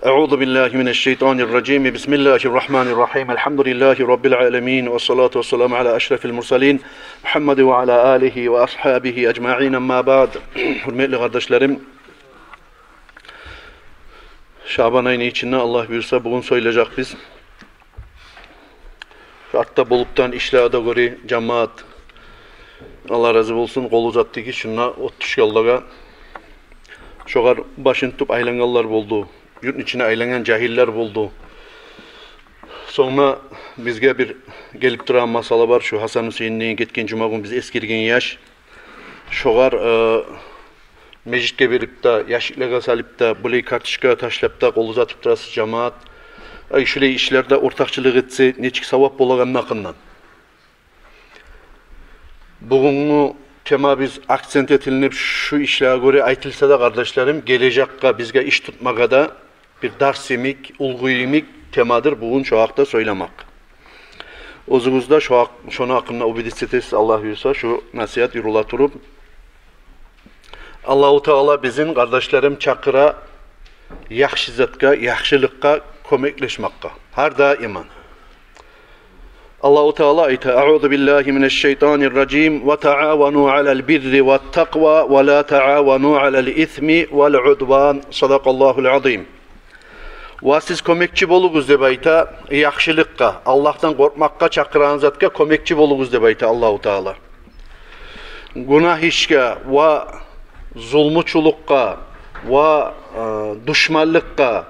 Euzu billahi mineşşeytanirracim. Bismillahirrahmanirrahim. Elhamdülillahi rabbil alamin ve salatu vesselamu ala eşrefil murselin Muhammed ve ala alihi ve ashabihi ecmaîn. Amma ba'd. Hürmetli kardeşlerim, Şaban ayı içinde Allah buyursa bugün söyleyecek biz. Hatta boluptan işlerde göre cemaat Allah razı olsun kol uzattı ki şuna otuş yollara şoğar başını tutup aylanganlar buldu. Yurt içine aylanan cahiller buldu. Sonra bizge bir gelip duran masala var. Şu Hasan Hüseyin'den ketken cuma gün biz eskirgen yaş. Şoğar mecitke verip de, yaşıklığa salip de, bulay kartışka taşlap da, kol uzatıp durası cemaat. Şöyle işlerde ortakçılık etse, neçik savap bolaganın akından. Bugünü tema biz akcent etilinip şu işlere göre aytılsa da kardeşlerim, gelecekte bizge iş tutmaka da bir darsimik, ulguyimik temadır bugün şu hakta söylemek. Ozunuzda şunu hakkında ubidisitesi Allah buyursa şu nasihat yürülatırıp Allah-u Teala bizim kardeşlerim çakıra yaxşı zatka, yaxşılıkka kömekleşmekka. Her daima. Allah-u Teala ayta A'udhu billahi mineşşeytanirracim ve ta'avanu alel birri ve takva ve la ta'avanu alel ithmi vel udvan. Sadakallahul azim. Ve siz kömekçi boluguz deb ayta yaxşılıkka, Allah'tan korkmakka çakıran zatka kömekçi boluguz deb ayta Allah-u Teala. Günah işke ve zulmuçulukka ve düşmanlıkka,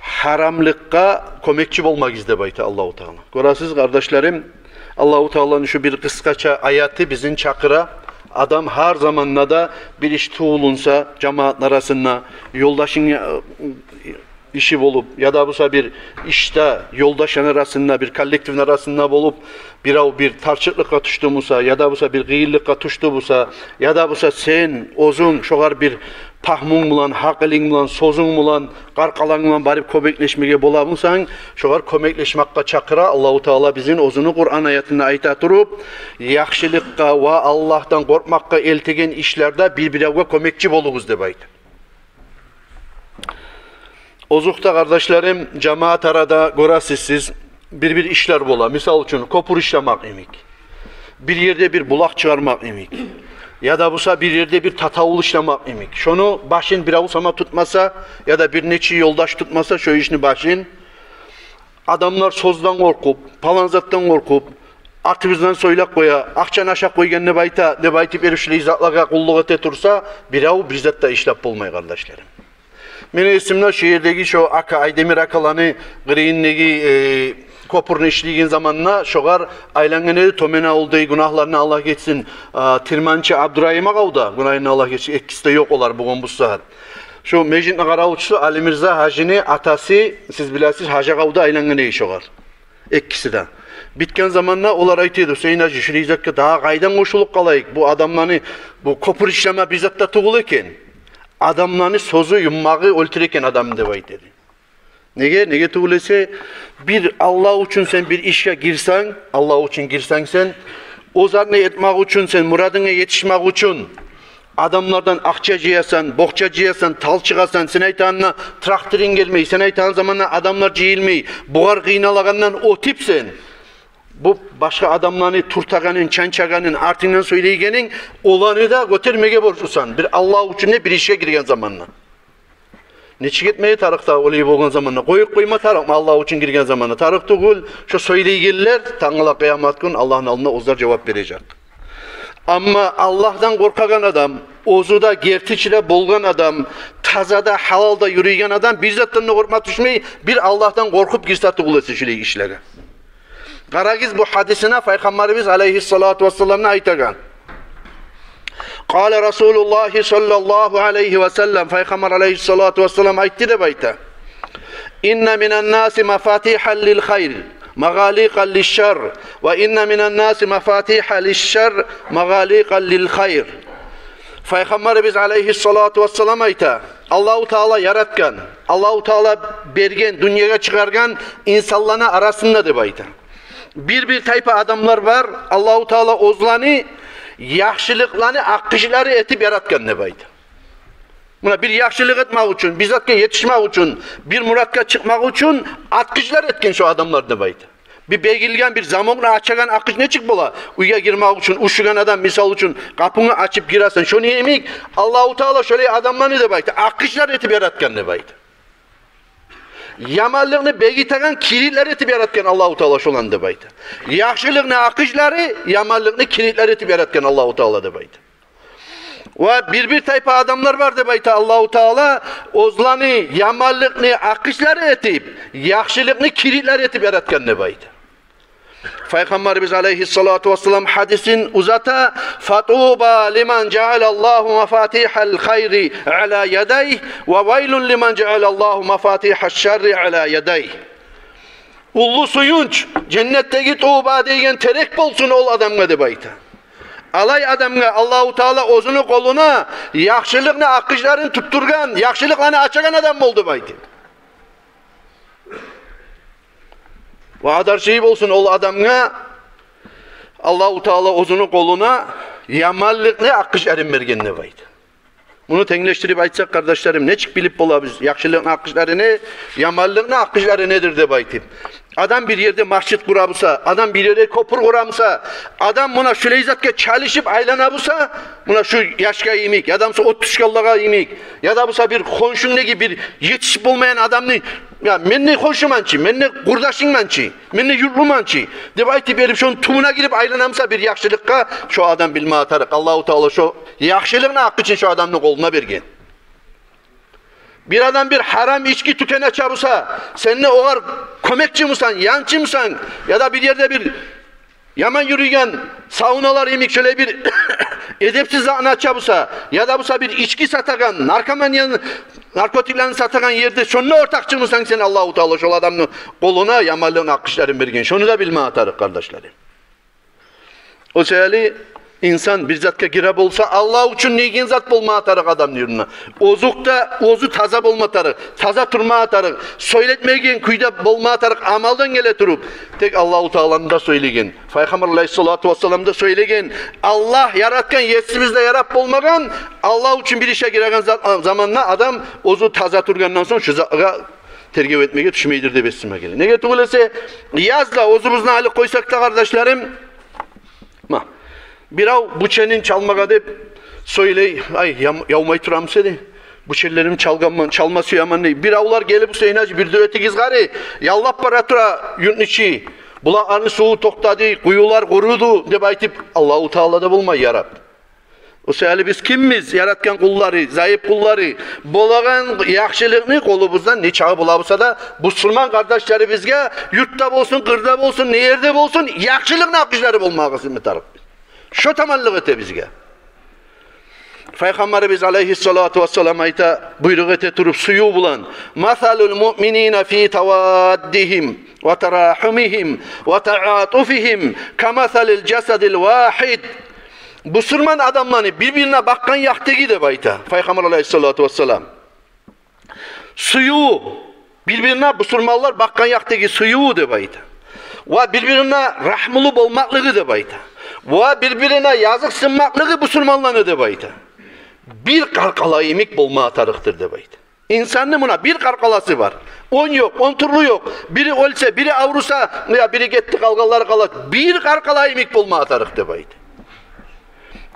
haramlıkka kömekçi bolmagiz deb ayta Allah-u Teala. Görasiz kardeşlerim, Allah-u Teala'nın şu bir kıskaça ayatı bizim çakıra adam her zamanla da bir iş tuğulunsa cemaat arasında yoldaşın işi bolup ya da busa bir işte yoldaşın arasında bir kollektivin arasında bolup bir tarçıklıkka tuştuğumusa ya da busa bir gıyıllıkka tuştuğumusa ya da busa sen ozun şoğar bir pahmun bulan, haqilin bulan, sozun bulan, qarqalan bulan barip kömekleşmege bolamısan şoğar kömekleşmakka çakıra Allah-u Teala bizim ozunu Kur'an ayetinde ayta turup yaxşılıkka ve Allah'tan korkmakka eltegen işlerde birbirine kömekçi boluguz deb aytı. Ozukta kardeşlerim, cemaat arada görəsiz bir işler bola. Misal için kopur işlemek emik. Bir yerde bir bulak çıkarmak emik. Ya da busa bir yerde bir tatavul işlemek emik. Şunu başın bir avusama tutmasa ya da bir neçi yoldaş tutmasa şu işini başın. Adamlar sozdan korkup, palanzattan korkup, atımızdan soylak koya, akçan aşak koygen ne baytip erişli izatlaga kulluk ete tursa bir av bir zatta işlep bulmay kardeşlerim. Benim isimle şehirdeki şu Aydemir akalanı Green'deki kopurunu işleygen zamanına şoğar aylanganı tomena olduğu günahlarını Allah geçsin. Tirmançı Abdurrahim'e kavda günahını Allah geçsin. Ekkisi de yok olar bugün bu saat. Şu mecitne karavuşlu Ali Mirza Hacı'nın atası siz biləsiz Hacı kavda aylanganı şoğar. Ekkisi de. Bitken zamanla olar aytıydı Hüseyin Hacı şurayacak daha kaydan koşuluk kalayık. Bu adamlarını bu kopur işleme bizatta tuğulu iken. Adamlarını sozu yummağı öldürürken adam devayt dedi. Nege tuğulese bir Allah için sen bir işe girsen, Allah için girsen sen, o zarını etmek için sen muradına yetişmek için adamlardan akça ciyasan, bokça ciyasan, tal çıkasan, sen aytağına traktörün gelmeyi, sen aytağın zamanla adamlar ciyilmeyi, buğar kıynalagandan o tipsen. Bu başka adamlarını turtaganın, çançaganın, artığından söyleyegenin olanı da götürmeye borçlusan. Bir Allah için ne bir işe girgen zamanla. Neçik etmeyi tarıkta olayı boğun zamanla. Koyup koyma tarık mı Allah için girgen zamanla. Tarık tuğul, şu söyleyegenler tanğıla kıyamet gün Allah'ın alnına ozlar cevap verecek. Ama Allah'tan korkagan adam, ozuda gertiçile bolgan adam, tazada halalda yürüyen adam bir zattan korkmak düşmeyi bir Allah'tan korkup girse tuğul etsin işlere. Qaragiz bu hadisine Peygamberimiz aleyhissalatu vesselam'na aytagan. Qala Rasulullah sallallahu aleyhi ve sellem Peygamber aleyhissalatu vesselam aytdı deb ayta. İnne minen nasi mafatihan lil hayr, magaliqan lil şer ve inne minen nasi mafatihan lil şer, magaliqan lil hayr. Peygamberimiz aleyhissalatu vesselam ayta. Allah-u Teala yaratgan, Allah-u Teala bergen, dünyaya çıkargan insanların arasında deb ayta. Bir tayfa adamlar var. Allah-u Teala ozlanı, yaxşılıklarını, akkışları etip yaratgan deb aytı. Buna bir yaxşılık etmek için, bizzatga yetişmek için, bir muratga çıkmak için atkışlar etken şu adamlar debaydı. Bir beygilgen bir zamanla açagan akış ne çık bola? Uyga girmek için, uşugan adam misal için kapını açıp girersen. Şunu yemek Allah-u Teala şöyle adamlarını debaydı. Akışlar etip yaratken debaydı. Yamanlığını begitagan kilitler etip yaratken Allah-u Teala şolan debaydı. Yaxşılığını akışları, yamanlığını kilitler etip yaratken Allah-u Teala debaydı. Ve bir tayfa adamlar var debaydı Allah-u Teala ozlanı, yamanlığını akışları etip, yaxşılığını kilitler etip yaratken debaydı. Peygamberimiz aleyhissalatu vesselam hadisin uzata fatuba liman cealallahu mafatihal hayri ala yadayh ve veylun liman cealallahu mafatihal şerri ala yadayh. Ullu suyunç cennetteki tuğba deyen terek bolsun ol adamga debaydı. Alay adamga Allah-u Teala ozunu koluna yaxşılıkны akışların tutturgan, yaxşılıklarını açagan adam oldu baydı. Ve adar şey olsun ol adamga Allah-u Teala ozunu koluna yamanlıkны akış erim bergen baydı. Bunu tengleştirip aytsak kardeşlerim ne çık bilip bola biz yaxşılıkны akışlarını, yamanlıkны akışları nedir de baydı. Adam bir yerde masjid kurabısa, adam bir yerde kopur kuramsa, adam buna şu leyzatke çalışıp aylanabısa, buna şu yaşka imik, ya da 30 yıllığa imik, ya da busa bir konşun ne gibi bir yetişip olmayan adamını, ya menni konşumançı, menni kurdaşınmançı, menni yurlumançı, debaytip erip şunun tumuna girip aylanamsa bir yaxşılıkka, şu adam bilme atarık, Allah-u Teala şu yaxşılığına hakkı için şu adamın koluna bergen. Bir adam bir haram içki tükene çabısa, seninle oğar kömekçi misin, yancı mısın? Ya da bir yerde bir yaman yürüyen saunalar yemek şöyle bir edepsiz ana çabısa, ya da busa bir içki satagan, narkomanyanın, narkotiklerini satagan yerde şununla ortakçı mısın sen Allah-u Teala şu adamın koluna yamanlığın akışların bergen. Şunu da bilme atarık kardeşlerim. O seyali İnsan bir zatka girab olsa Allah için neygen zat bolma atarık adam yürüne. Ozukta ozu taza bolma atarık, taza turma atarık, söyletmegen kuyda bolma atarık, amaldan gele turup. Tek Allah-u Teala'nın da söylegen. Peygamber aleyhissalatu vesselam da söylegen. Allah yaratkan yetsizde yarap bolmagan, Allah için bir işe giregen zamanla adam ozu taza turgandan sonra şu zatga tergip etmeye düşmeydir de besime gelin. Ne getirülese yazla ozumuzun hali koysak da kardeşlerim. Birav buçenin çalmaga dep söyley, ay yavmay turam seni. Buçellerim çalması yaman değil. Biravlar gelip bu seynacı bir düreti gizgari. Yallap baratura yurtniçi. Bulaklarını suğu toktadı, kuyular kurudu. Dep aytip Allah-u Teala'da bulmay yarat. O seyali biz kimmiz? Yaratkan kulları, zayıf kulları. Bolagan yaxşılığını kolumuzdan ne çağı bulabısa da Müslüman kardeşleri bizge yurtta bolsun, kırda bolsun, ne yerde bolsun yaxşılığını akışları bulmağı hizmet arıp. Şu tamallık ete bizge. Peygamberimiz aleyhissalatu vesselam ayta buyruk ete turup suyu bulan. Masalul mu'minina fi tavaddihim ve terahumihim ve ta'atufihim kamasalil cesedil vahid. Müslüman adamlarını birbirine bakkan yaktegi de bayta. Peygamber aleyhissalatu vesselam. Suyu birbirine Müslümanlar bakkan yaktegi suyu de bayta. Ve birbirine rahmulu bolmaklığı de bayta. Ve birbirine yazık sınmaklığı Müslümanlarını de bayta. Bir karkala yemek bulma atarıktır de bayta. İnsanın buna bir karkalası var. 10 yok, 10 turlu yok. Biri ölse, biri avrusa, ya biri gitti kalgalar kalat. Bir karkala yemek bulma atarık de bayta.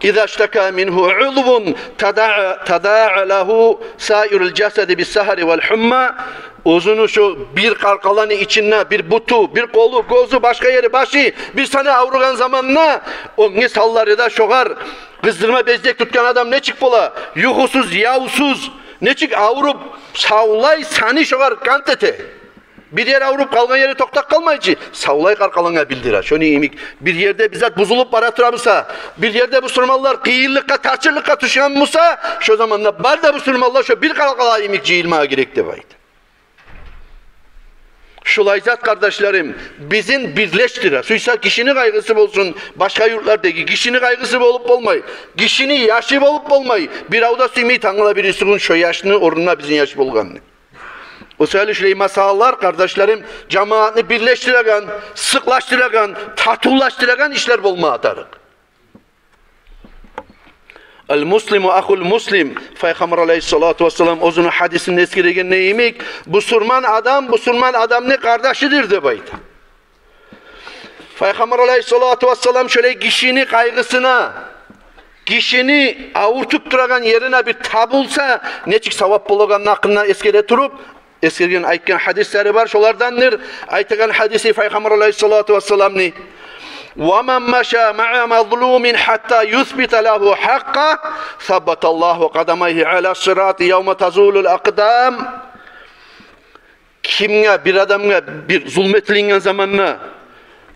İza işteka minhu uzvun tada'a lehu sairul cesedi bis sahri vel humma. Uzunu şu bir karkalanı içine bir butu, bir kolu, gözü, başka yeri, başı bir sana avrugan zamanına o ne salları da şoğar kızdırma bezdek tutkan adam ne çık bola yuhusuz, yavsuz ne çık avrup savlay sani şoğar kantete bir yer avrup kalgan yeri toktak kalmayıcı savlay karkalana bildirer. Şunu imik bir yerde bizzat buzulup baratıramısa bir yerde Müslümanlar kıyıllıkka, tarçılıkka tuşanmışsa şu zamanla bar da Müslümanlar şu bir karkala imik cihilmaya gerekti baydı. Şulayzat kardeşlerim, bizim birleştirir. Suysa kişinin kaygısı olsun, başka yurtlardaki kişinin kaygısı olup olmayı, kişinin yaşı olup olmayı, bir avda suymayı tanrıla birisi şu yaşını orunla bizim yaşı bulganını. O söylüşleyi masallar kardeşlerim, cemaatini birleştiren, sıklaştıran, tatullaştıran işler bulma atarık. El muslimu ahul muslim. Peygamber aleyhissalatu vesselam özünün hadisinde eskiregen neyimik? Müslüman adam ne kardeşidir de baydı. Peygamber aleyhissalatu vesselam şöyle kişinin kaygısına, kişini avurtup duragan yerine bir tabulsa neçik savap bolagan hakkında eskere turup eskergen aytgan hadisleri var. Şolardandır. Aytgan hadisi Peygamber aleyhissalatu vesselam ne? وَمَنْ مَشَى مَعَ مَظْلُومٍ حَتَّى يُثْبِتَ لَهُ حَقَّهُ ثَبَّتَ اللّٰهُ قَدَمَيْهِ عَلَى الصِّرَاطِ يَوْمَ تَزُولُ الْأَقْدَامِ. Kimge bir adamga bir zulmetliğin zamanına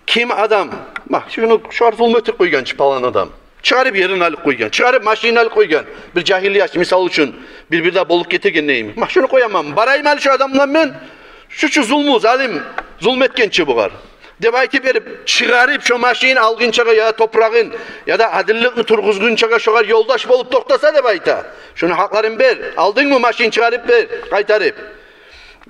kim adam bak şunu şu an zulmetip koygan çıpalan adam çıkarıp yerini alıp koygan çıkarıp maşini alıp koygan bir cahiliyat misal için bir de bolluk getirgen neyim bak şunu koyamam barayım al şu adamdan ben şu zulmü zalim zulmetkençi buğar debaytı verip çıkarıp şu maşini algınçaga ya toprağın ya da adillikni turguzgunçaga şoğar yoldaş bolup toktasa debayta şunu hakların ver aldın mı maşini çıkarıp ver kaytarıp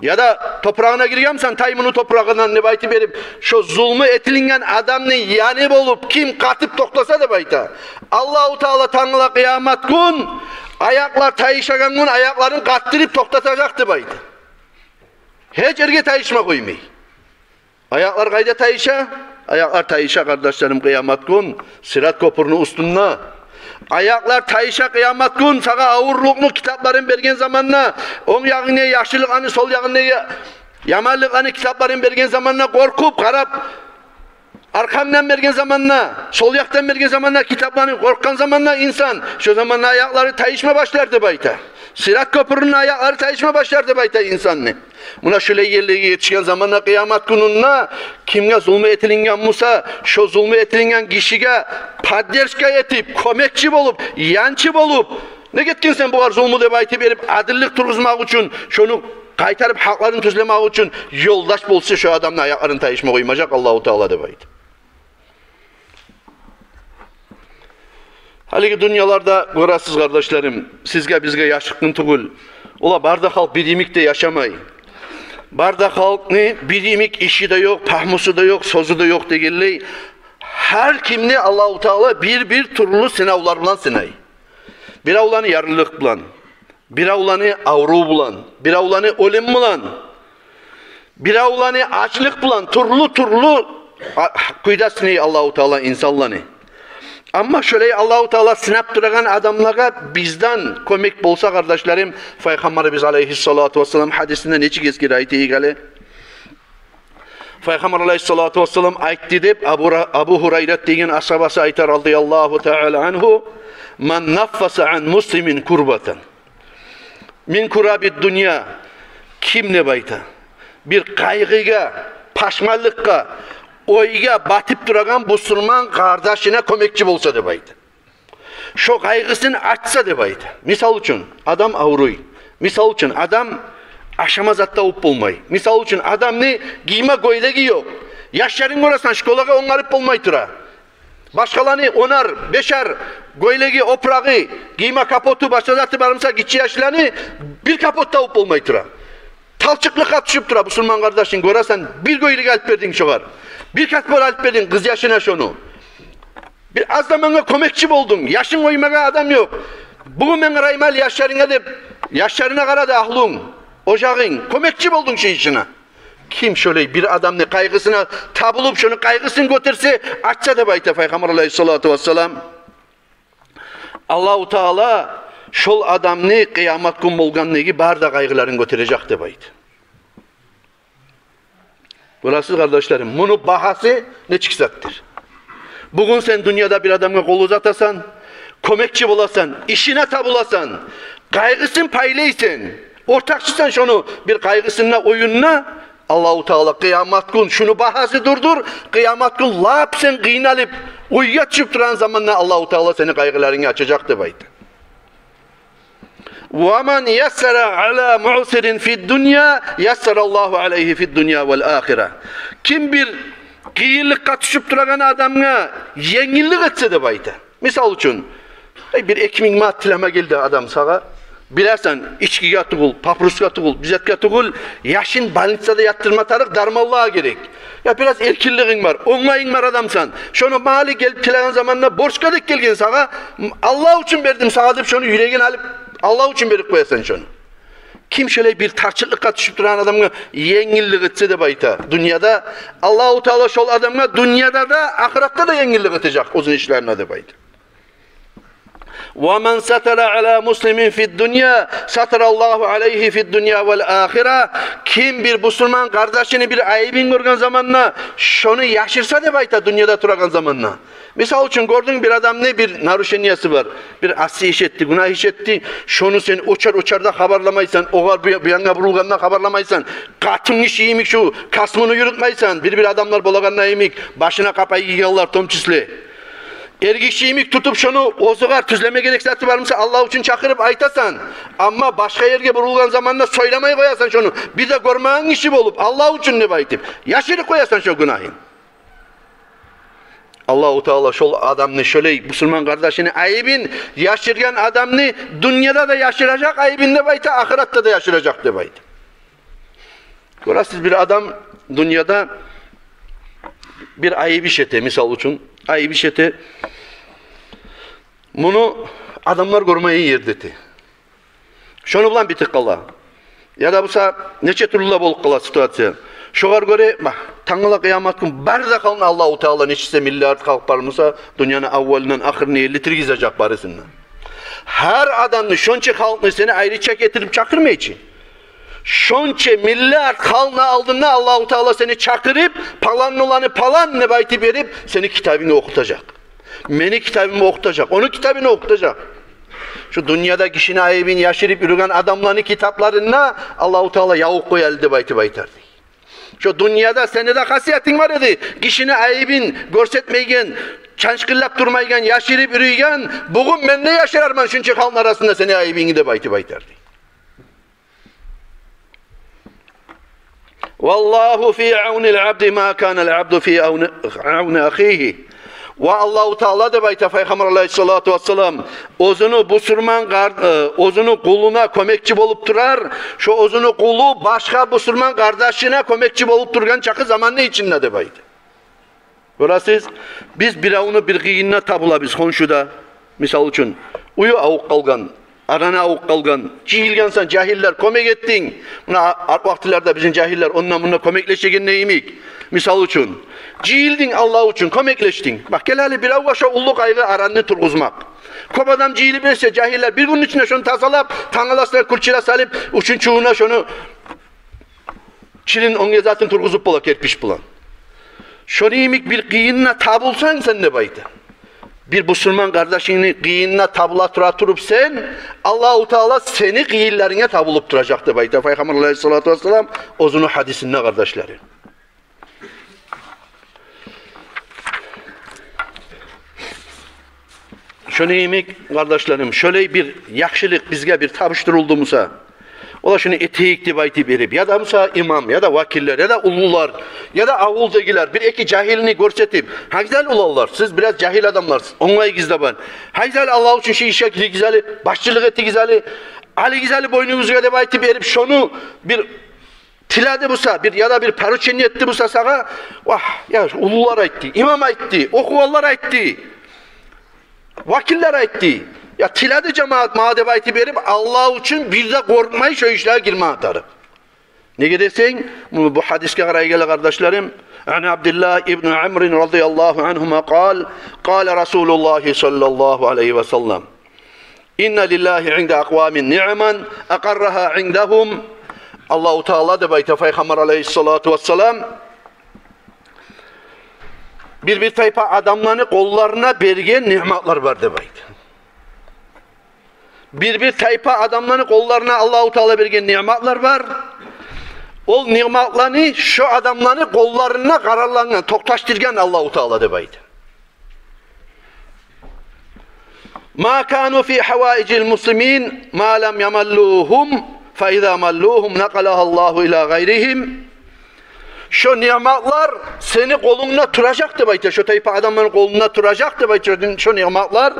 ya da toprağına girgemsen taymını toprağından ne bayti verip şu zulmü etilingen adamını yani bolup kim katıp toktasa da bayta Allah-u Teala tanrıla kıyamet gün ayaklar tayışagan gün ayakların kattırıp toktatacaktı bayta hiç erge tayışma koymayı ayaklar kayda tayışa ayaklar tayışa kardeşlerim kıyamet gün Sırat köprünün üstünde ayaklar tayışa kıyamet gün sana ağırlıklı kitapların bergen zamanla on yağını yaşlılık anı sol yağını yamanlık anı kitapların bergen zamanla korkup karap arkamdan bergen zamanla sol yaktan bergen zamanla kitapların korkan zamanla insan şu zamanla ayakları tayışma başlardı bayta Sırat köprünün ayakları tayışma başlardı bayta insanı buna şöyle yerliğe yetişken zamanla kıyamet gününde kimge zulmü etilingen musa şu zulmü etilingen kişiye padderşka etip komekçi bolup yançı bolup ne gitkin sen bu var zulmü de baytı verip adillik turguzmak için şunu kaytarıp haklarını tüzlemek için yoldaş bolsa şu adamın ayaklarını tayışma koymayacak Allah-u Teala de baytı. Haliki dünyalarda görəsiz kardeşlerim, sizge bizge yaşıkkın tugul. Ola barda halk birimikte yaşamay. Barda halk ne? Birimik işi de yok, pahmusu da yok, sozu da yok degilley. Her kimni Allah-u Teala bir türlü sınavlar bilan sınay. Bir avlanı yarlılık bilan, bir avlanı avru bilan, bir avlanı ölüm bilan, bir avlanı açlık bilan, türlü kuyda sınay Allah-u Teala insanlarını. Ama şöyle Allah-u Teala sınap duragan adamlara bizden komik bolsa kardeşlerim Peygamberimiz aleyhissalatu vesselam hadisinde neçik eskir ayeti ilgili Peygamber aleyhissalatu vesselam aytti deb Abu Hurayra degen ashabası aytar radıyallahu teala anhu man naffasa an muslimin kurbatan min kurabid dünya kim ne bayta bir kaygıga paşmalıkka oyga batıp duragan Müslüman kardeşine komekçi bolsa de baydı. Şu kaygısını açsa de baydı. Misal için adam avruy. Misal için adam aşamazatta up bulmay. Misal için adam ne giyme goylegi yok. Yaşların orasan şkolaga onarıp bulmay tura. Başkalarını onar, beşer goylegi oprağı, giyme kapotu başlazatı barımsa gitçi yaşlarını bir kapotta up bulmay tura. Talçıklık atışıp tura Müslüman kardeşin göresen bir goylegi alıp verdin şoğar. Bir katbol alıp verdin kız yaşına şunu. Bir az da bana komekçi buldun. Yaşın koymaya adam yok. Bugün ben raymal yaşlarına de yaşlarına karadı ahlun. Ocağın. Komekçi buldun şey içine. Kim şöyle bir adam ne kaygısına tabulup şunu kaygısını götürse açsa da bayta Peygamber aleyhissalatu vesselam. Allah-u Teala şol adam ne kıyamet gün bolgan negi barda kaygılarını götürecek de bayta. Burası kardeşlerim, bunun bahası ne çıksaktır. Bugün sen dünyada bir adamla kol uzatasan, komekçi bulasan, işine tabulasan, kaygısın paylaysan, ortakçısan şunu bir kaygısınla oyununa, Allah-u Teala kıyamet gün şunu bahası durdur, kıyamet gün lap sen kıynalıp uyuya çıkıp duran zamanla Allah-u Teala senin kaygılarını açacaktı baydı. وَمَنْ يَسَّرَ عَلَى مُعْسِرٍ فِي الدُّنْيَا يَسَّرَ اللّٰهُ عَلَيْهِ فِي الدُّنْيَا وَالْآخِرَةِ. Kim bir kıyırlık katışıp duragan adamına yengillik etse de bayta. Misal için bir ekmek maddileme geldi adam sağa. Bilersen içkiye atıgul, papruska atıgul, bizetke atıgul, yaşın balitsada yattırma tarık darmallığa gerek. Ya biraz erkinliğin var, onlayın var adamsan. Şunu mali gelip tilenen zamanla borçka dik gelgen sana, Allah için verdim sana deyip şunu yüreğin alıp Allah için verip koyasan şunu. Kim şöyle bir tarçılıkka düşüp duran adamga yengillik etse de bayta. Dünyada Allah-u Teala şol adamga dünyada da ahirette de yengillik edecek uzun işlerine de bayta. وَمَنْ سَتَرَ عَلَى مُسْلِمٍ فِي الدُّنْيَا سَتَرَ اللّٰهُ عَلَيْهِ فِي الدُّنْيَا وَالْآخِرَةِ. Kim bir Müslüman kardeşini bir ayıbın görgen zamanla şunu yaşırsa da bayta dünyada turagan zamanla. Misal için gördün bir adam ne bir naruşeniyası var. Bir asi iş etti, günah iş etti. Şunu sen uçar da haberlamaysan, oğar bir yana vurulganına haberlamaysan, katın işi iyimik şu, kasmını yürütmaysan, bir adamlar bolaganına iyimik, başına kapayı yiyenler tomçisli. Ergişiyimik tutup şunu ozugar tüzleme gereksatı varmışsa Allah için çakırıp aytasan ama başka yerge vurulgan zamanla söylemeyi koyasan şunu bir de görmeğin işi olup Allah için ne baytip yaşırıp koyasan şu günahın. Allah-u Teala şol adamını şöyle Müslüman kardeşini ayıbın yaşırgan adamını dünyada da yaşıracak ayıbın de bayta ahirette de yaşıracak de bayta. Görəsiz bir adam dünyada bir ayıp işete misal için ayıp işete bunu adamlar görmeyi yerdeti. Şunu bilen bitik kala. Ya da busa neçe türlü bolup kala situasiya. Şoğar göre bak Tangala kıyamet gün barda kalın Allah-u Teala neçise milyard halklarımıza dünyanın avvalinden ahirine litirgizecek barısından. Her adamın şonça halkını seni ayrıca getirip çakırmayacak. Şonça milyar halkını aldığında Allah-u Teala seni çakırıp palan olanı palan nebayti verip seni kitabını okutacak. Meni kitabımı okutacak. Onun kitabını okutacak. Şu dünyada kişinin ayıbını yaşırıp yürüyen adamların kitaplarına Allah-u Teala yavuk koyaldı bayti baytardı. Şu dünyada seni de hasiyetin var idi. Kişinin ayıbını görsetmeygen, çanşkıllap durmaygen, yaşırıp yürüyen, bugün ben ne yaşarım ben şunca halkın arasında seni ayıbını da bayti baytardı. Vallahu fi aunil abdi ma kana'l abdu fi auni ahihi. Ve Allah-u Teala da bayta Peygamber aleyhissalatu vesselam ozunu ozunu kuluna kömekçi bolup durar. Şu ozunu kulu başka Müslüman kardeşine kömekçi bolup durgan çakı zamanı içinde de bayta. Görəsiz biz biravunu bir kıyınına tabula biz konşuda misal için uyu avuk kalgan arana avuk kalgan, cihilgansan cahiller kömek ettin. Buna vaktilerde bizim cahiller onunla bununla kömekleşegen neyimik? Misal için. Cihildin Allah için kömekleştin. Bak gel hali bir avvaşa ulluk aygı aranını turguzmak. Kop adam cihili bilse cahiller bir günün içine şunu tasalap, tangalasına kulçira salip, uçun çuğuna şunu çilin on zaten turguzup bula, kerpiş bulan. Şunu imik bir kıyınına tabulsan sen ne baydı? Bir Müslüman kardeşinin kıyınına tabula turup sen, Allah-u Teala seni kıyıllarına tabulup duracaktı bayda. Peygamber aleyhissalatu vesselam ozunu hadisinde kardeşleri. Şunu yemek kardeşlerim, şöyle bir yakşılık bizge bir tabıştırıldığımıza, ola şunu eteğikti bayti berip, ya da musa imam, ya da vakiller, ya da ulular, ya da avuldagiler bir iki cahilini görsetip, ha güzel ulallar, siz biraz cahil adamlarsınız, onlayı gizleban. Ha güzel Allah için şey işe güzeli, başçılık etti güzeli, Ali güzeli boynunuzga da bayti berip, şunu bir tilade busa, bir ya da bir paruçeni etti busa sağa, vah ya ulular aytti, imam aytti, okuvallar aytti. Vakiller aytti. Ya tilade cemaat madebayti verip Allah için bir de korkmayı şu işlere girme atarım. Ne gidersen bu hadiske karaya gele kardeşlerim. An Abdullah ibn Amr radıyallahu anhuma kal Resulullah sallallahu aleyhi ve sellem. İnne lillahi inde akvamin ni'man akarraha indahum. Allah-u Teala da bayta Peygamber aleyhissalatu vesselam bir tayfa adamlarını kollarına bergen nimetler var debaydı. Bir tayfa adamlarını kollarına Allah-u Teala bergen nimetler var. O nimetlerini şu adamlarını kollarına kararlanan, toktaştırgan Allah-u Teala debaydı. Ma kanu fi havaicil muslimin ma lam yamalluhum fa iza malluhum naqalaha Allahu ila gayrihim. Şu nimetler seni kolunla turacaktı bayta. Şu tayfa adamların koluna turacaktı bayta. Şu nimetler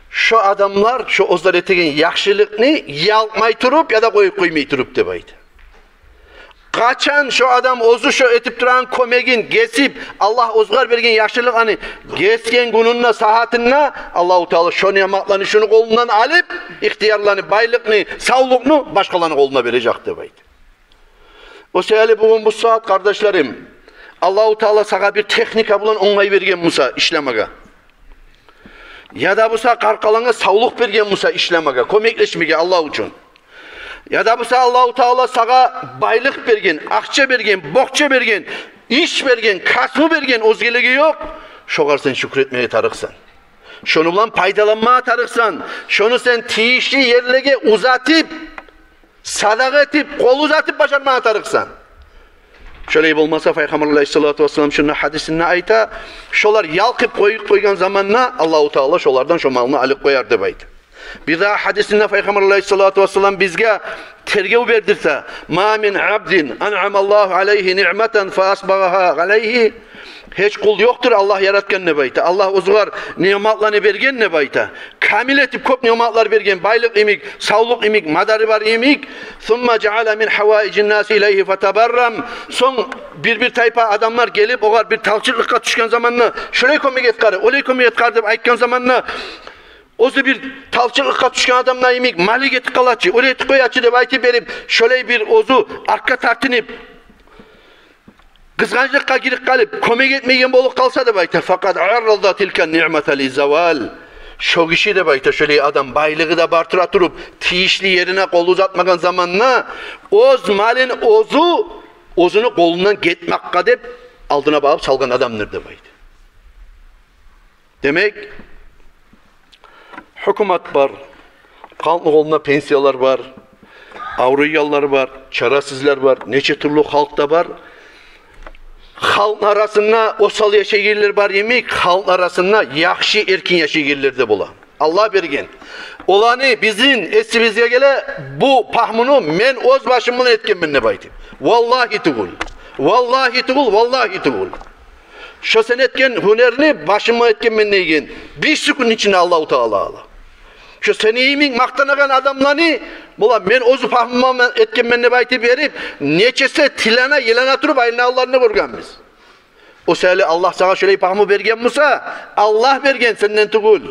şu adamlar şu ozlar ettiğin yakşılıkını yalmay turup ya da koyup koymay turup de bayta. Kaçan şu adam ozu şu etip duran komegin gesip Allah ozgar bergen yaşlılık hani gesken gününle saatine Allahu Teala şunu yamaklarını şunu kolundan alıp ihtiyarlarını, baylıkını, sağlıkını başkalarının koluna verecek deydi. O sebeple bugün bu saat kardeşlerim Allahu Teala sana bir teknika bulan onay vergen Musa işlemege. Ya da bu saat karkalana sağlık vergen Musa işlemege, komekleşmege Allah için. Ya da bu saat Allahu Teala sana baylık bergen, akça bergen, bokça bergen, iş bergen, kasmı bergen özgeligi yok. Şoğar sen şükretmeye tarıksan. Şunu bilen paydalanmaya tarıksan. Şunu sen tiyişli yerlege uzatıp, sadaka etip, kol uzatıp başarmaya tarıksan. Şöyle olmasa Peygamber Aleyhisselatü Vesselam şunu hadisinde ayta, şolar yalkıp koygan zamanla Allahu Teala şolardan şu malını alıp koyar deydi. Bir daha hadisinde Peygamber Aleyhisselatü Vesselam bizge tergev verdirse ma min abdin an'amallahu aleyhi ni'meten fa asbagaha aleyhi hiç kul yoktur Allah yaratgan ne bayta. Allah uzgar nimetlerini bergen ne bayta. Kamil etip köp nimetler bergen. Baylık imik, sağlık imik, madarı var imik. Thumma ceala min havaicin nasi ileyhi fetabarram. Son bir tayfa adamlar gelip oğar bir talçılıkka düşken zamanla şuraya komik etkarı, oraya komik etkarı deyip aytkan zamanla ozu bir talçılıkka düşken adamla imik, mali getik kalaçı, oraya tıkoyaçı deyip aytı berip şöyle bir ozu arka tartınıp kızgancılıkka girip kalıp komik etmeyen bolup kalsa da bayta fakat arralda tilken ni'mete li zeval şu kişi de bayta şöyle adam baylığı da bartıra durup tiyişli yerine kol uzatmagan zamanla oz malin ozunu kolundan gitmek kadep aldına bağıp salgan adamdır da bayta. Demek hükümet var, halkın koluna pensiyalar var, avruyalılar var, çarasızlar var, neçe türlü halk da var. Halk arasında osal yaşayırlar var yemek, halk arasında yakşı erkin yaşayırlar da bula. Allah bergen. Olanı bizim esimize gele bu pahmunu men oz başımın etken menne baydı. Vallahi tuğul. Vallahi tuğul, vallahi tuğul. Şu sen etken hünerini başıma etken menne egen. Bir sükun içine Allah-u Teala ala. Şu seni iyimin maktanagan adamlarını bula men ozu pahmıma etken menne baydı verip neçese tilana yelana turup ayına Allah'ını vurgan biz. O sebeple Allah sana şöyle pahmı bergen Musa, Allah bergen senden tuğul.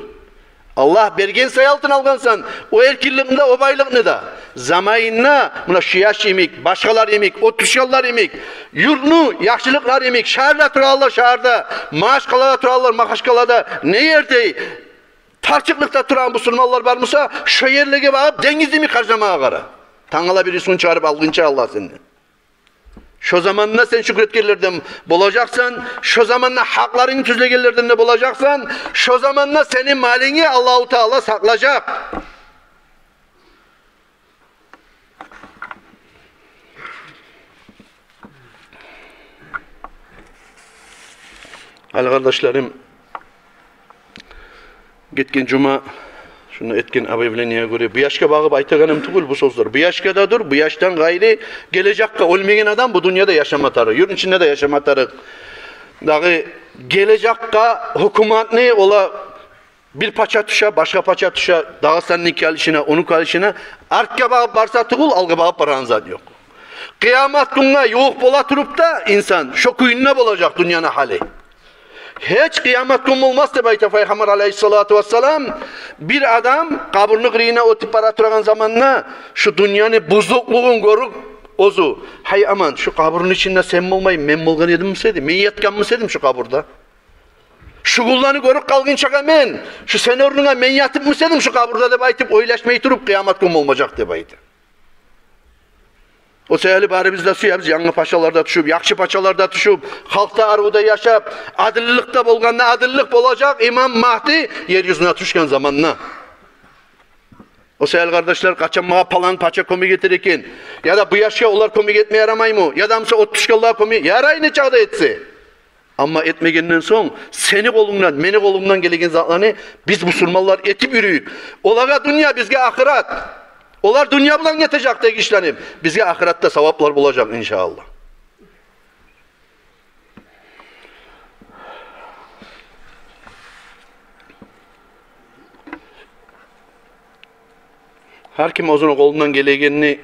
Allah bergen sayaltın algansan, o erkirliğinde o baylıqını da. Zamayınna, buna şiyaş yemek, başkalar yemek, otuşyallar yemek, yurnu, yaşlılıklar yemek, şehirde turallar şehirde, maaşkalarda turallar, makaşkalarda, ne yerde? Tarçıklıkta turan Müslümanlar var Musa, şu yerlere bakıp deniz yemek harcamaya kara. Tanala bir isun çağırıp algınca Allah senden. Şu zamanla sen şükretgerlerden bulacaksan, şu zamanla hakların tüzlegerlerden de bulacaksan, şu zamanla senin malini Allah-u Teala saklayacak. Hal kardeşlerim, gitken cuma şunu etken abevleniye göre bu yaşka bağıp aytağanım tugul bu sözler. Bu yaşka dur, bu yaştan gayri gelecekka olmayan adam bu dünyada yaşamatarı. Yurt içinde de yaşamatarı. Dağı gelecekka hükümet ne ola bir paça tuşa, başka paça tuşa, Dağıstan'ın kalışına, onun kalışına arkaya bağıp varsa tugul, algı bağıp baranzat yok. Kıyamet gününe yok bola turup da insan şu kuyununa bulacak dünyanın hali. Hiç kıyamet günü olmaz da bayta Peygamber Aleyhisselatü Vesselam bir adam kaburunu kırığına otip para turagan zamanla şu dünyanın buzlukluğun görüp ozu hay aman şu kaburun içinde sen mi olmayın men bolgan edim mi sedim men yatkan mı sedim şu kaburda şu kullanı görüp kalgın çaka men şu sen ornuna men yatıp mı sedim şu kaburda da baytıp oylaşmayı turup kıyamet günü olmayacak da bayta. O sebeple bari biz de suyabız, yanlı paşalarda tuşup, yakşı paşalarda tuşup, halkta arvuda yaşap, adillikte bolganda adillik olacak İmam Mahdi yeryüzüne tuşken zamanla. O sebeple kardeşler kaçanmağa palan paça komi getirirken, ya da bu yaşa onlar komi etmeye yaramay mı? Ya da mısa o tuşkallığa komi, yaray ne çağda etse. Ama etmegenden son, seni kolundan, meni kolundan gelegen zatlarını biz Müslümanlar etip yürüyüp, olaga dünya bizge ahiret. Onlar dünya bulan yetecek de işlenim. Bizge ahirette sevaplar bulacak inşallah. Her kim ozunu kolundan gelegenini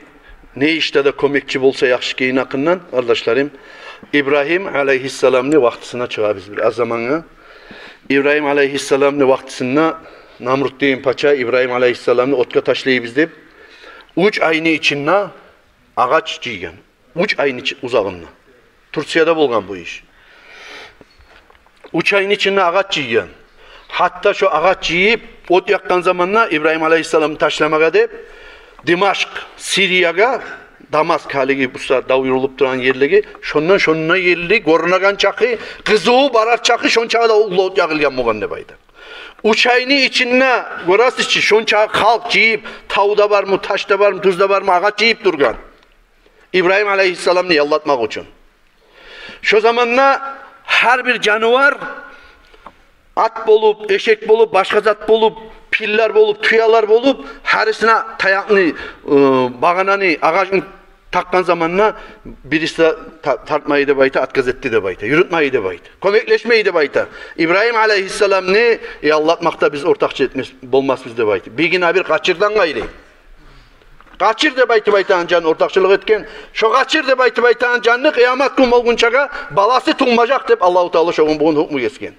ne işte de komekçi bolsa yaxşı keyin akından kardeşlerim. İbrahim aleyhisselam'ın vaktisine çığa biz bir az zamanı. İbrahim aleyhisselam'ın vaktisine Namrut deyin paça İbrahim aleyhisselam'ı otka taşlayı bizde. Uç ayını içinde ağaç ciygen. Uç ayını uzağında. Türkiye'de bolgan bu iş. Uç ayın içinde ağaç ciygen. Hatta şu ağaç yiyip ot yakkan zamanla İbrahim aleyhisselam'ı taşlamaga deyip Dimaşk, Siriyaga, Damask haligi busa davurulup duran yerligi, şonuna yerli, gorunagan çakı, kızığı barar çakı, şon çağı da ulu ot yakılgan moğan ne baydı. Uçayını içinde, gorası içi, şon çağı halk yiyip, tavda var mı, taşta var mı, tuzda var mı, ağaç yiyip durgan. İbrahim aleyhisselam'ı yallatmak için. Şu zamanla her bir canavar, at bolup, eşek bolup, başka zat bolup, piller bolup, tüyalar bolup, harisine tayakını, bağananı, ağacını takkan zamanla birisi de tartmayı da bayta, atkaz etti de bayta, yürütmeyi de bayta, komekleşmeyi de bayta. İbrahim aleyhisselam'ı yallatmakta biz ortakçı etmez, bolmaz biz de bayta. Bir gün bir kaçırdan gayri. Kaçır de baytı can ortakçılık etken, şu kaçır de baytı canını kıyamet gün olgunçaga balası tuğmacak deyip Allah-u Teala şoğun bugün hukmu kesken.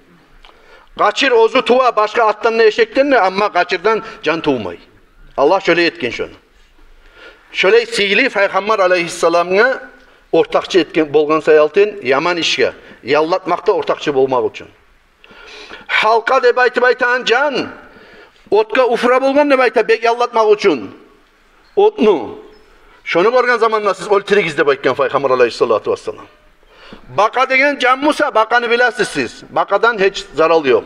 Kaçır ozu tuva başka attan ne eşekten ne ama kaçırdan can tuğmay. Allah şöyle etken şunu. Şöyle sihli Peygamber aleyhisselam'ı ortakçı etken bolgan sayaltın yaman işe. Yallatmakta ortakçı bolmak için. Halka de baytı can otka ufra bolgan de baytı bek yallatmak için. Otnu. Şunu görgen zamanla siz oltirik izde baytken Peygamber aleyhissalatu vesselam. Baka degen can Musa, bakanı biləsiz siz. Bakadan hiç zaral yok.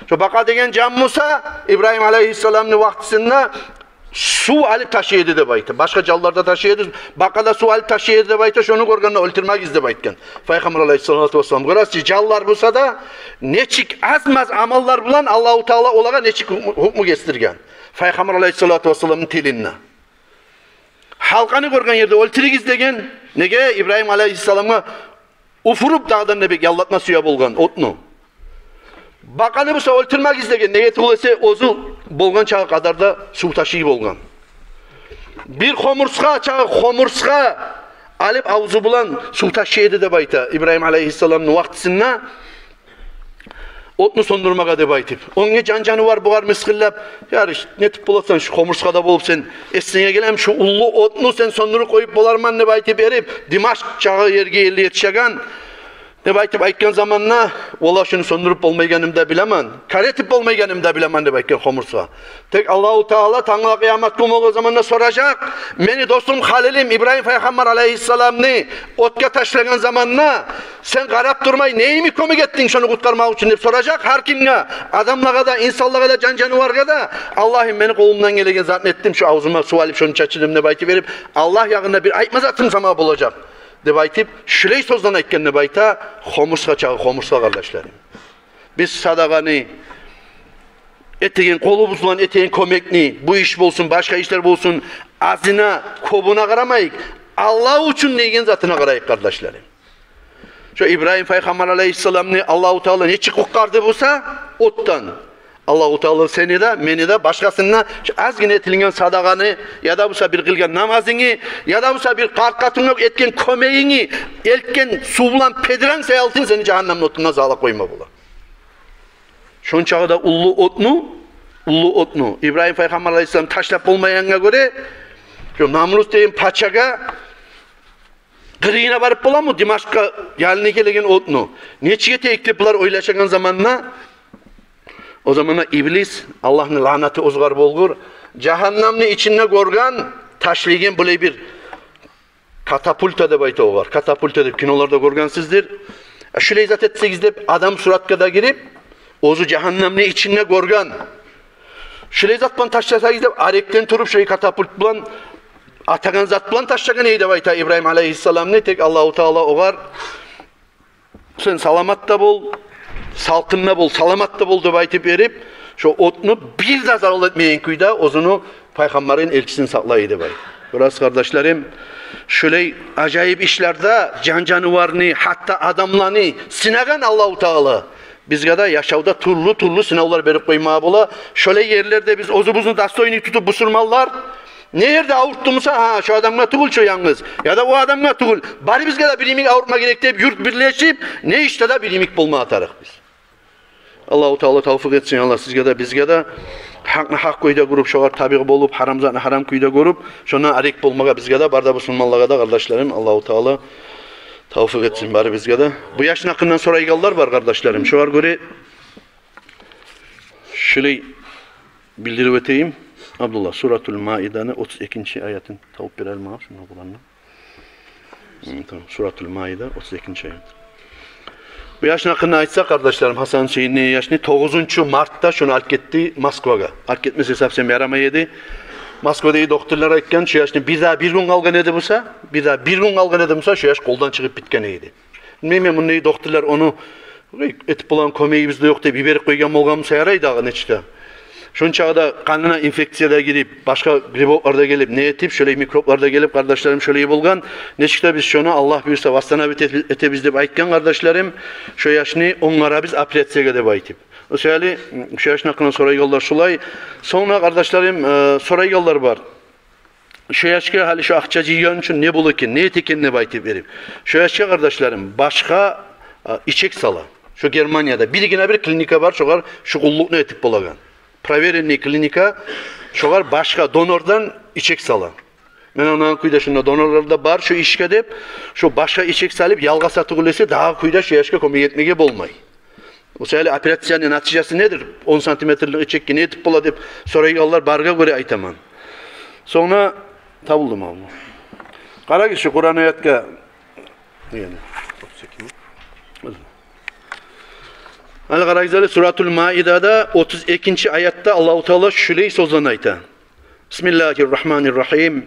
Şu baka degen can Musa, İbrahim aleyhisselam'ın vaktisinde su alıp taşıydı de baytı. Başka callarda taşıydı. Bakada su alıp taşıydı de baytı. Şunu görgenle oltirmek izde baytken. Peygamber aleyhissalatu vesselam. Görəsiz callar bulsa da neçik azmaz amallar bulan Allah-u Teala olaga neçik hukmu kestirgen. Peygamber aleyhissalatu vesselam'ın tilinne. Halkanı görgen yerde oltirik izlegen. Nege İbrahim aleyhisselam'a ufurup dağdan nebek yallatma suya bolgan otnu. Bakanı busa oltirmek izlegen niyeti olese ozu bolgan çağı kadar da su taşıyı bolgan. Bir homurska çağı homurska alıp avuzu bulan su taşıydı de bayta İbrahim aleyhisselam'ın vaktisinde otnu sondurmaga de baytip. Onun canı var buğar miskillep. Yar ne tip bulatsan şu homurskada bolup sen esneye gelem şu ullu otnu sen sonduru koyup bolarman ne baytip erip Dimaşk çağı yerge yerli yetişegan. Ne baytip aytken zamanla ola şunu sondurup olmayganım da bilemem. Karetip olmayganım da bilemem de baytken homurska. Tek Allah-u Teala Tanrı kıyamet günü o zamanla soracak. Meni dostum Halilim İbrahim Peygamber aleyhisselam'ını otka taşlayan zamanla sen karap durmay neyimi komik ettin şunu kurtarmak için deyip soracak. Her kimle adamlara da insanlara da canıvarga da Allah'ım beni kolumdan gelegen zannettim şu ağzıma su alıp şunu çaçırdım ne bayti verip Allah yağında bir aytmaz atım zaman bulacak. De baytip şüley sözden aytken ne bayta homurska çağı homurska kardeşlerim. Biz sadakanı eteğin kolu buzulan eteğin komekni bu iş bolsun başka işler bolsun azına kobuna karamayık Allah için neygen zatına karayık kardeşlerim. Şu İbrahim Peygamber aleyhisselam'ını Allah-u Teala ne çıkıp kardı bulsa ottan. Allah-u Teala seni de, meni de, başkasına azgın etilingen sadakanı ya da busa bir kılgan namazını ya da busa bir karkatını etken kömeğini elken su bulan pediren sayaltın seni cehennem notuna zala koyma bula. Şun çağı da ullu otnu. İbrahim Peygamber aleyhisselam taşlap olmayana göre şu Namrut deyin paçaga kırığına varıp bulan mı? Dimaşk'a yaline gelegen otnu. Neçiye teklipler oylaşan zamanla o zamanla iblis Allah'ın laneti ozgar bolgur cehennemni içinde gorgan taşligen böyle bir katapulta da bayta o var. Katapulta da kinolarda gorgan sizdir. Şöyle izah etseniz de adam suratkada girip ozu cehennemni içinde gorgan. Şöyle izah ban taşlasanız da arekten turup şey katapult bulan atagan zat bulan taşlagan neydi bayta İbrahim aleyhisselam ne tek Allah-u Teala o var. Sen salamat da bol. Salkınla bol, salamat da bol da baytip verip şu otunu bir de zarar etmeyen kuyda ozunu Peygamberin elçisini saklaydı bay. Burası kardeşlerim şöyle acayip işlerde canıvarını hatta adamlarını sınagan Allah-u Teala bizge de yaşavda turlu sınavlar verip koymaya bola. Şöyle yerlerde biz ozu buzun dastoyunu tutup busurmallar Nerede avurttumsa ha şu adamga tugul şu yalnız ya da o adamga tugul. Bari bizge de birimik avurtma gerek deyip yurt birleşip ne işte de birimik bulma atarık biz. Allahu Teala tavfik etsin Allah sizge de bizge de hakna hak kuyda kurup şoğar tabiği bolup haramzatını haram kuyda kurup şuna arek bulmaga bizge de barda Müslümanlığa da kardeşlerim Allahu Teala tavfik etsin bari bizge de. Bu yaşın hakkından sonra ygallar var kardeşlerim. Şoğar göre şöyle bildirip öteyim. Abdullah Suratul Maide'nin 32. ayetin tavuk birer mağa şunu kullanın. Tamam. Suratul Maide 32. ayet. Bu yaşın hakkında aytsa kardeşlerim Hasan Hüseyin ne yaşını 9. Mart'ta şunu alıp gitti Moskvaga. Alıp gitmesi hesapsen yaramaydı. Moskva'daki doktorlar aytkan şu yaşını bir daha bir gün kalgan edi bulsa, bir daha bir gün kalgan edi bulsa şu yaş koldan çıkıp bitken edi. Bilmem bunday doktorlar onu etip bulan kömeği bizde yok deyip biberip koygan bolgan bulsa yaraydı ağı neçte. Şun çağda kanına infeksiyada girip, başka gripoplarda gelip, ne etip, şöyle mikroplarda gelip kardeşlerim şöyle bulgan. Neçikte biz şunu Allah buyursa vastana ete biz de aytken kardeşlerim, şu yaşını onlara biz operatsiyaga dep aytip. O söyle şu yaşın hakkında soraygallar şulay. Sonra kardeşlerim soraygallar var. Şu yaşka hali şu akçacı yiyen için ne bulu ki, ne etiken ne baytip verip. Şu yaşka kardeşlerim başka içek sala. Şu Germanya'da bir klinika var, şu kulluk ne etip bulagan. Proverenli klinika şoğar başka donordan içek salan. Men ondan kuyda şunda donorlarda bar şu işke dep şu başka içek salıp yalga satılırsa daha kuyda şu yaşka kömek etmege bolmay. O söyle operasyonun neticesi nedir? 10 santimetrelik içek ne etip bola dep soraygallar barga göre aytaman. Sonra tabuldum abi. Qara ki şu Kur'an ayetga yani Al-Gharayzali Suratul Maide'da 32. ayette Allahu Teala şöyle sözlen ayta. Bismillahirrahmanirrahim.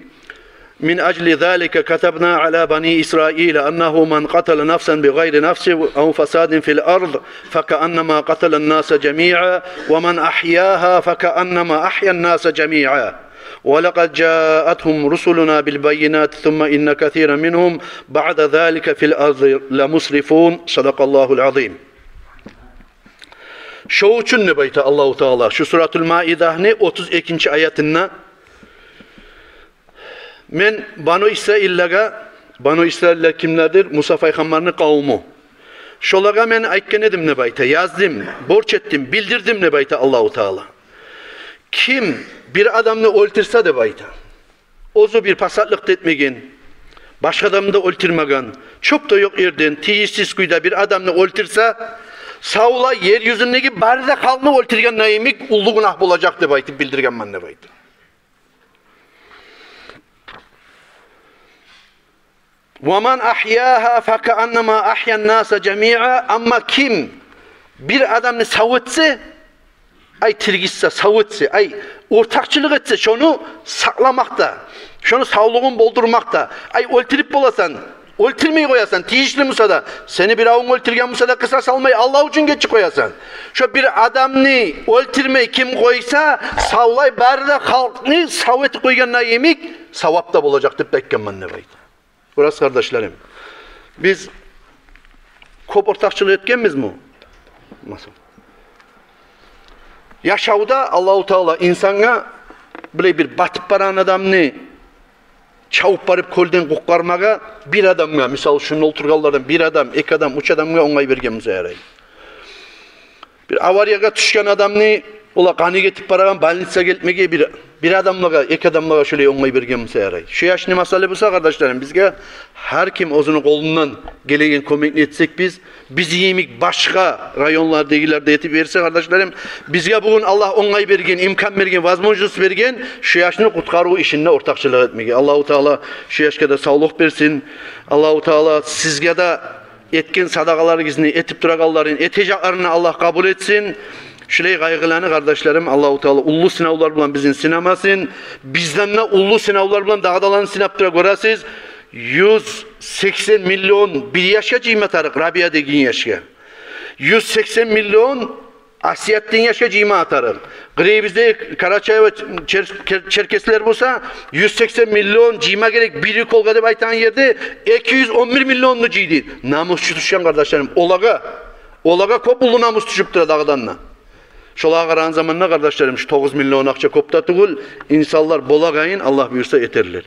Min ajli zalika katabna ala bani İsrail ennehu men qatala nafsan bighayri nafsin ev fasadin fil ard fekannama qatala an-nasa cemi'a ve men ahyaha fekannama ahyan nasa cemi'a. وَلَقَدْ جَاءَتْهُمْ رُسُلُنَا بِالْبَيِّنَاتِ ثُمَّ إِنَّ كَثِيرًا مِنْهُمْ بَعْدَ ذَلِكَ فِي الْأَرْضِ لَمُسْرِفُونَ صَدَقَ اللّٰهُ الْعَظِيمُ. Şu için ne bayta Allahu Teala şu Suratul Maide'nin 32. ayetinde men Banu İsrailler kimlerdir? Musa Peygamber'in kavmi. Şolaga men aytken edim ne bayta yazdım, borç ettim, bildirdim ne bayta Allahu Teala. Kim bir adamını öldürse de bayta. Ozu bir pasatlık etmegen, başka adamı da öldürmegen, çok da yok yerden tiyisiz kuyda bir adamını öldürse Saula yeryüzündeki barda kalma öldürgen naimik ullu günah bulacak de baytı bildirgen man ne baytı. وَمَنْ أَحْيَاهَا فَكَأَنَّمَا أَحْيَا النَّاسَ جَمِيعًا. Ama kim bir adamını savutsa, ay tirgitse, savutsa, ay ortakçılık etse, şunu saklamakta, şunu sağlığın boldurmakta, ay öldürüp bolasan, öldürmeyi koyasan, tiyişli musada, seni bir avun öldürgen musada kısas almayı Allah için geçi koyasan. Şu bir adamını öldürmeyi kim koysa, savlay barda halkını savet koyganına yemek, savapta bulacak deyip bekken ben ne baydı. Burası kardeşlerim, biz kop ortakçılığı etkenmiz mi? Nasıl? Yaşavda Allah-u Teala insana böyle bir batıp baran adamını çavup barıp kolden kokkarmaga bir adamga, misal şunun oturgallardan bir adam, iki adam, üç adamga onay bergenimize yarayın. Bir avariyaga düşken adamını ola kanı getip baragan balnitsa gelmege bir adamlaga, iki adamlaga şöyle onay bergenimize yarayın. Şu yaşını masale bulsa kardeşlerim, bizge her kim ozunun kolundan gelegen kömekli etsek bizi yemik başka rayonlarda, ilgilerde etip verirse kardeşlerim, bizge bugün Allah onay bergen, imkan bergen, vazmoncus bergen, şu yaşını kutkaru işinde ortakçılık etmege. Allahu Teala şu yaşka da sağlık versin. Allahu Teala sizge de etken sadakalarınızı, etip duragalların, eteceklerini Allah kabul etsin. Şöyle kaygılanı kardeşlerim, Allahu Teala ullu sınavlar bilen bizin sinemasın. Bizden de ullu sınavlar bilen dağdalan sinaptıra görəsiz. 180 milyon bir yaşa cime tarık, Rabia degin yaşa. 180 milyon Asiyettin yaşa cime atarık. Greyibizde Karaçay ve Çerkesler olsa 180 milyon cime gerek biri kolga dep aytan yerde 211 milyonlu ciydi. Namusçu düşen kardeşlerim, olaga kop ullu namus düşüp dura dağdanla. Şolağa qaran zamanda kardeşlerim şu 9 milyon akça kopta tugul insanlar bola gayın Allah buyursa yeterler.